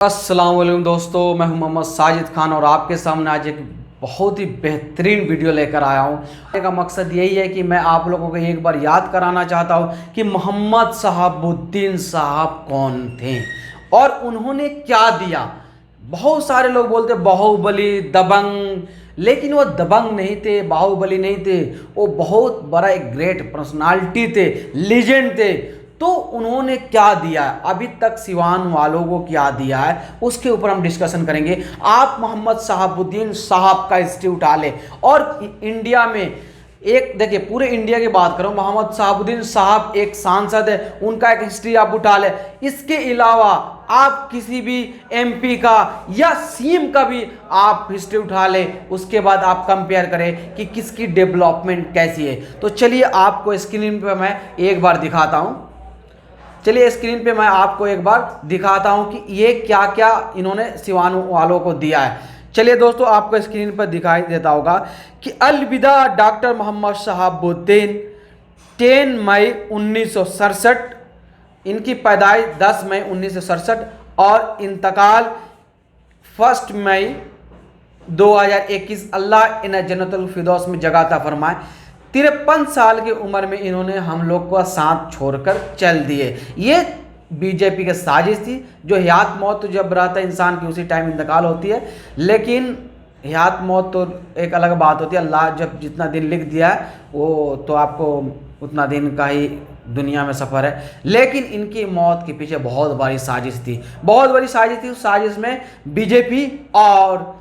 अस्सलाम वालेकुम दोस्तों, मैं हूं मोहम्मद साजिद खान और आपके सामने आज एक बहुत ही बेहतरीन वीडियो लेकर आया हूं। आने का मकसद यही है कि मैं आप लोगों को एक बार याद कराना चाहता हूं कि मोहम्मद शहाबुद्दीन साहब कौन थे और उन्होंने क्या दिया। बहुत सारे लोग बोलते बाहुबली दबंग, लेकिन वो दबंग नहीं थे, बाहुबली नहीं थे, वो बहुत बड़ा एक ग्रेट पर्सनालिटी थे, लीजेंड थे। तो उन्होंने क्या दिया है, अभी तक सिवान वालों को क्या दिया है, उसके ऊपर हम डिस्कशन करेंगे। आप मोहम्मद शहाबुद्दीन साहब का हिस्ट्री उठा ले और इंडिया में एक देखिए, पूरे इंडिया की बात करो, मोहम्मद शहाबुद्दीन साहब एक सांसद है, उनका एक हिस्ट्री आप उठा ले। इसके अलावा आप किसी भी एमपी का या सीएम का भी आप हिस्ट्री उठा ले, उसके बाद आप कंपेयर करें कि किसकी डेवलपमेंट कैसी है। तो चलिए आपको स्क्रीन पर मैं एक बार दिखाता हूँ। चलिए स्क्रीन पे मैं आपको एक बार दिखाता हूं कि ये क्या क्या इन्होंने सिवान वालों को दिया है। चलिए दोस्तों, आपको स्क्रीन पर दिखाई देता होगा कि अलविदा डॉक्टर मोहम्मद शहाबुद्दीन 10 मई 1967, इनकी पैदाइश 10 मई 1967 और इंतकाल 1 मई 2021। अल्लाह इन्हें जन्नतुल फिरदौस में जगह अता फरमाए। 53 साल की उम्र में इन्होंने हम लोग का साथ छोड़कर चल दिए। ये बीजेपी की साजिश थी। जो हयात मौत तो जब रहता है इंसान की उसी टाइम इंतकाल होती है, लेकिन हयात मौत तो एक अलग बात होती है। अल्लाह जब जितना दिन लिख दिया है वो तो आपको उतना दिन का ही दुनिया में सफ़र है। लेकिन इनकी मौत के पीछे बहुत बड़ी साजिश थी, बहुत बड़ी साजिश थी। उस साजिश में बीजेपी और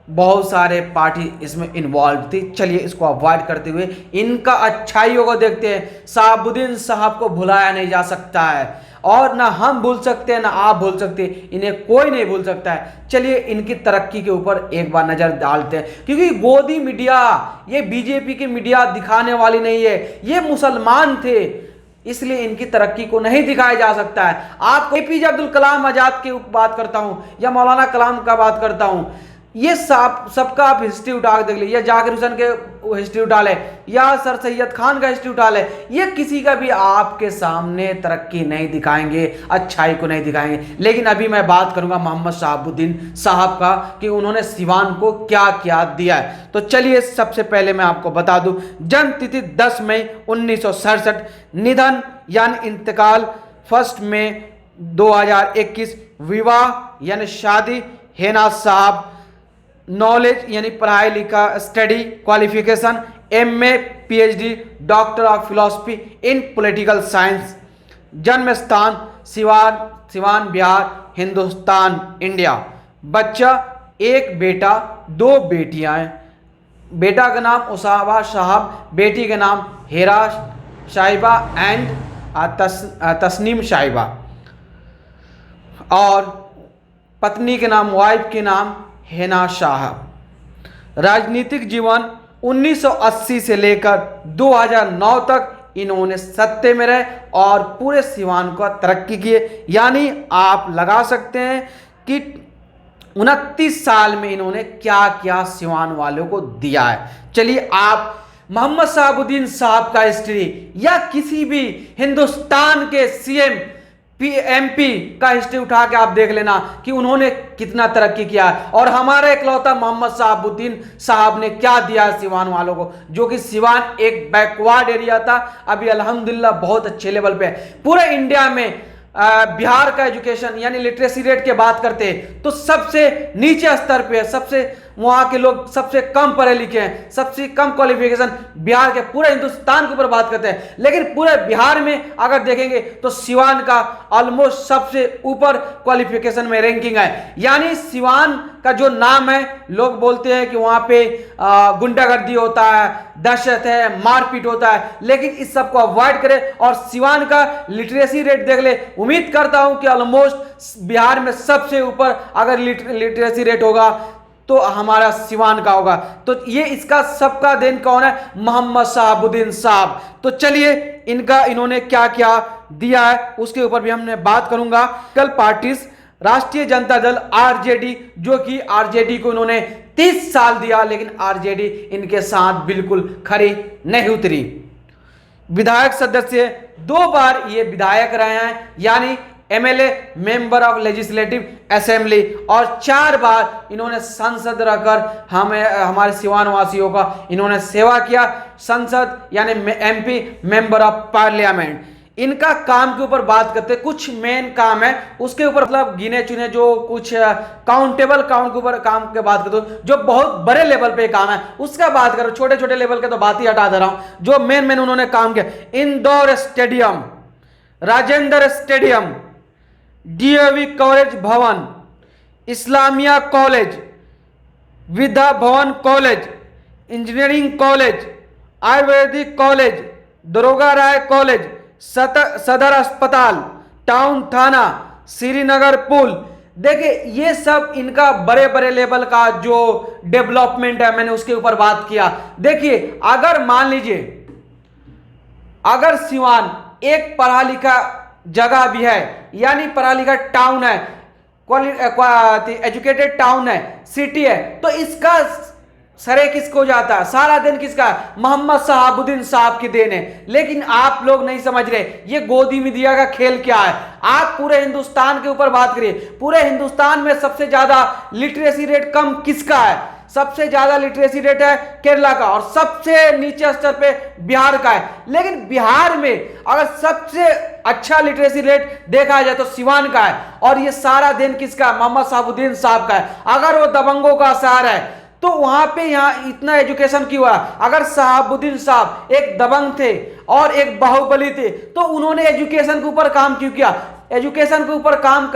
बहुत सारे पार्टी इसमें इन्वॉल्व थी। चलिए इसको अवॉइड करते हुए इनका अच्छाइयों को देखते हैं। शहाबुद्दीन साहब को भुलाया नहीं जा सकता है और ना हम भूल सकते हैं ना आप भूल सकते, इन्हें कोई नहीं भूल सकता है। चलिए इनकी तरक्की के ऊपर एक बार नजर डालते हैं, क्योंकि गोदी मीडिया, ये बीजेपी की मीडिया दिखाने वाली नहीं है, ये मुसलमान थे, इसलिए इनकी तरक्की को नहीं दिखाया जा सकता है। आप एपीजे अब्दुल कलाम आजाद की बात करता हूं या मौलाना कलाम का बात करता हूं, ये सबका आप हिस्ट्री उठा के देख ले, या जाकिर हुसैन के हिस्ट्री उठा ले, या सर सैयद खान का हिस्ट्री उठा ले, ये किसी का भी आपके सामने तरक्की नहीं दिखाएंगे, अच्छाई को नहीं दिखाएंगे। लेकिन अभी मैं बात करूंगा मोहम्मद शहाबुद्दीन साहब का कि उन्होंने सिवान को क्या क्या दिया है। तो चलिए सबसे पहले मैं आपको बता दूं, जन्म तिथि 10 मई 1967, निधन यानी इंतकाल 1 मई 2021, विवाह यानी शादी हेना साहब, नॉलेज यानी पढ़ाई लिखा study qualification MA PhD doctor of philosophy in political science, जन्म स्थान सिवान बिहार हिंदुस्तान इंडिया। बच्चा एक बेटा 2 बेटियां हैं। बेटा का नाम उसामा साहब, बेटी का नाम हेरा साहिबा एंड तस्नीम साहिबा, और पत्नी के नाम, वाइफ के नाम हेना साहब। राजनीतिक जीवन 1980 से लेकर 2009 तक इन्होंने सत्ते में रहे और पूरे सिवान को तरक्की किए। यानी आप लगा सकते हैं कि 29 साल में इन्होंने क्या क्या सिवान वालों को दिया है। चलिए आप मोहम्मद शहाबुद्दीन साहब का हिस्ट्री या किसी भी हिंदुस्तान के सीएम एमपी का हिस्ट्री उठा के आप देख लेना कि उन्होंने कितना तरक्की किया है। और हमारा इकलौता मोहम्मद शहाबुद्दीन साहब ने क्या दिया है सिवान वालों को, जो कि सिवान एक बैकवर्ड एरिया था, अभी अल्हम्दुलिल्लाह बहुत अच्छे लेवल पे है। पूरे इंडिया में बिहार का एजुकेशन यानी लिटरेसी रेट की बात करते हैं तो सबसे नीचे स्तर पे है, सबसे वहाँ के लोग सबसे कम पढ़े लिखे हैं, सबसे कम क्वालिफिकेशन बिहार के पूरे हिंदुस्तान के ऊपर बात करते हैं। लेकिन पूरे बिहार में अगर देखेंगे तो सिवान का ऑलमोस्ट सबसे ऊपर क्वालिफिकेशन में रैंकिंग है। यानी सिवान का जो नाम है, लोग बोलते हैं कि वहाँ पे गुंडागर्दी होता है, दहशत है, मारपीट होता है, लेकिन इस सब को अवॉइड करें और सिवान का लिटरेसी रेट देख ले। उम्मीद करता हूं कि ऑलमोस्ट बिहार में सबसे ऊपर अगर लिटरेसी रेट होगा तो हमारा सिवान का होगा। तो ये इसका सबका देन कौन है? मोहम्मद शहाबुद्दीन साहब। तो चलिए इन्होंने क्या क्या दिया है उसके ऊपर भी हमने बात करूंगा। कल पार्टीज राष्ट्रीय जनता दल आरजेडी, जो कि आरजेडी को इन्होंने 30 साल दिया, लेकिन आरजेडी इनके साथ बिल्कुल खरी नहीं उतरी। विधायक सदस्य 2 बार ये विधायक रहे हैं, यानी MLA, member of legislative assembly, और 4 बार इन्होंने संसद रहकर हमारे सिवान वासियों का इन्होंने सेवा किया। संसद यानी एमपी, मेंबर ऑफ पार्लियामेंट। इनका काम के ऊपर बात करते हैं, कुछ मेन काम है उसके ऊपर, मतलब गिने चुने जो कुछ काउंटेबल काउंट के ऊपर काम के बात करते हो, जो बहुत बड़े लेवल पे काम है उसका बात करो। छोटे छोटे लेवल के तो बात ही हटा दे रहा हूं। जो मेन उन्होंने काम किया, Indore stadium, Rajendra stadium, DAV college भवन, Islamia college, Vidya Bhavan college, engineering college, Ayurvedic college, दरोगा राय कॉलेज, सदर अस्पताल, टाउन थाना, श्रीनगर पुल। देखिए ये सब इनका बड़े बड़े लेवल का जो डेवलपमेंट है, मैंने उसके ऊपर बात किया। देखिए अगर मान लीजिए अगर सिवान एक पढ़ा लिखा जगह भी है, यानी पढ़ा लिखा टाउन है, एजुकेटेड टाउन है, सिटी है, तो इसका सरे किसको जाता है, सारा दिन किसका, मोहम्मद शहाबुद्दीन साहब की देन है। लेकिन आप लोग नहीं समझ रहे ये गोदी में दिया का खेल क्या है। आप पूरे हिंदुस्तान के ऊपर बात करिए, पूरे हिंदुस्तान में सबसे ज्यादा लिटरेसी रेट कम किसका है? सबसे ज्यादा लिटरेसी रेट है केरला का, और सबसे नीचे स्तर पे बिहार का है। लेकिन बिहार में अगर सबसे अच्छा लिटरेसी रेट देखा जाए तो सिवान का है, और ये सारा दिन किसका, मोहम्मद शहाबुद्दीन साहब का है। अगर वो दबंगों का शहर है तो वहां पे यहाँ इतना एजुकेशन क्यों हुआ? अगर शहाबुद्दीन साहब एक दबंग थे और एक बाहुबली थे तो उन्होंने एजुकेशन के ऊपर काम क्यों किया? एजुकेशन के ऊपर काम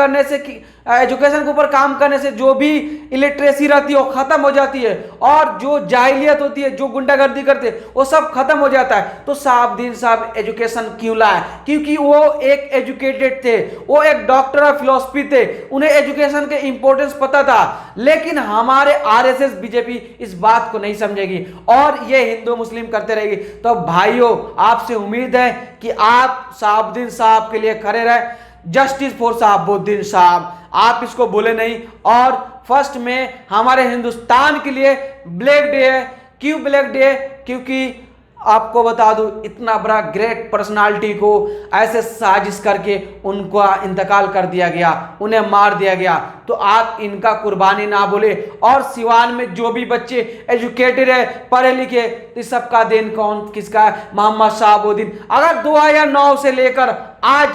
करने से जो भी इलिटरेसी रहती है वो खत्म हो जाती है, और जो जाहिलियत होती है, जो गुंडागर्दी करते हैं, वो सब खत्म हो जाता है। तो शहाबुद्दीन साहब एजुकेशन क्यों लाए? क्योंकि वो एक एजुकेटेड थे, वो एक डॉक्टर ऑफ फिलोसफी थे, उन्हें एजुकेशन के इंपॉर्टेंस पता था। लेकिन हमारे आरएसएस बीजेपी इस बात को नहीं समझेगी और ये हिंदू मुस्लिम करते रहेगी। तो भाइयों आपसे उम्मीद है कि आप शहाबुद्दीन साहब के लिए खड़े रहे। जस्टिस फॉर शहाबुद्दीन साहब, आप इसको भूले नहीं। और फर्स्ट में हमारे हिंदुस्तान के लिए ब्लैक डे है। क्यों ब्लैक डे? क्योंकि आपको बता दूं इतना बड़ा ग्रेट पर्सनालिटी को ऐसे साजिश करके उनका इंतकाल कर दिया गया, उन्हें मार दिया गया। तो आप इनका कुर्बानी ना बोले। और सिवान में जो भी बच्चे एजुकेटेड है, पढ़े लिखे, इस सब का देन कौन किसका है? मोहम्मद शहाबुद्दीन। अगर 2009 से लेकर आज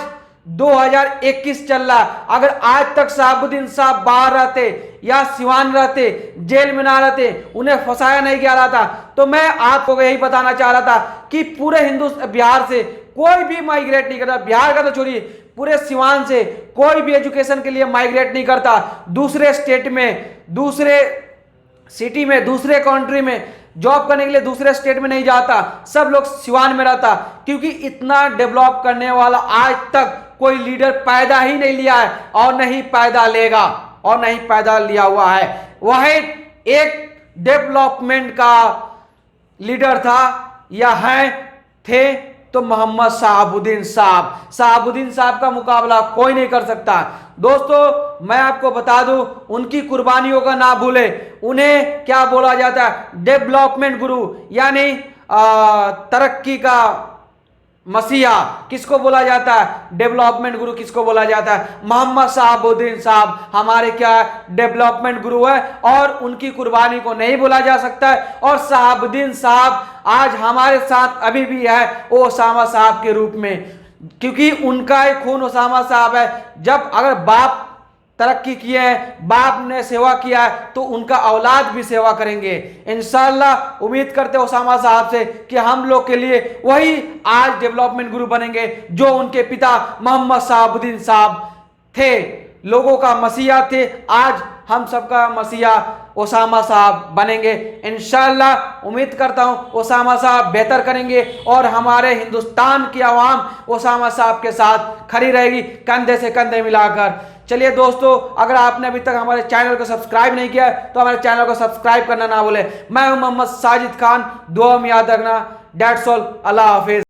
2021 चल रहा, अगर आज तक शहाबुद्दीन साहब बाहर रहते या सिवान रहते, जेल में ना रहते, उन्हें फंसाया नहीं जा रहा था, तो मैं आपको यही बताना चाह रहा था कि पूरे बिहार से कोई भी माइग्रेट नहीं करता। बिहार का तो छोड़िए, पूरे सिवान से कोई भी एजुकेशन के लिए माइग्रेट नहीं करता। दूसरे स्टेट में, दूसरे सिटी में, दूसरे कंट्री में जॉब करने के लिए दूसरे स्टेट में नहीं जाता, सब लोग सिवान में रहता। क्योंकि इतना डेवलप करने वाला आज तक कोई लीडर पैदा ही नहीं लिया है, और नहीं पैदा लेगा, और नहीं पैदा लिया हुआ है। वह एक डेवलपमेंट का लीडर था या थे तो मोहम्मद शहाबुद्दीन साहब। शहाबुद्दीन साहब का मुकाबला कोई नहीं कर सकता। दोस्तों मैं आपको बता दूं, उनकी कुर्बानियों का ना भूले। उन्हें क्या बोला जाता है? डेवलपमेंट गुरु, यानी तरक्की का मसीहा किसको बोला जाता है? डेवलपमेंट गुरु किसको बोला जाता है? मोहम्मद शहाबुद्दीन साहब हमारे क्या डेवलपमेंट गुरु है, और उनकी कुर्बानी को नहीं भूला जा सकता है। और शहाबुद्दीन साहब आज हमारे साथ अभी भी है ओसामा साहब के रूप में, क्योंकि उनका ही खून ओसामा साहब है। जब अगर बाप तरक्की किए हैं, बाप ने सेवा किया है, तो उनका औलाद भी सेवा करेंगे इंशाअल्लाह। उम्मीद करते हैं ओसामा साहब से कि हम लोग के लिए वही आज डेवलपमेंट गुरु बनेंगे जो उनके पिता मोहम्मद शहाबुद्दीन साहब थे, लोगों का मसीहा थे। आज हम सबका मसीहा ओसामा साहब बनेंगे इंशाअल्लाह। उम्मीद करता हूं ओसामा साहब बेहतर करेंगे और हमारे हिंदुस्तान की आवाम ओसामा साहब के साथ खड़ी रहेगी, कंधे से कंधे मिलाकर। चलिए दोस्तों, अगर आपने अभी तक हमारे चैनल को सब्सक्राइब नहीं किया है तो हमारे चैनल को सब्सक्राइब करना ना भूलें। मैं हूं मोहम्मद साजिद खान, दुआ में याद रखना। That's all, Allah Hafiz.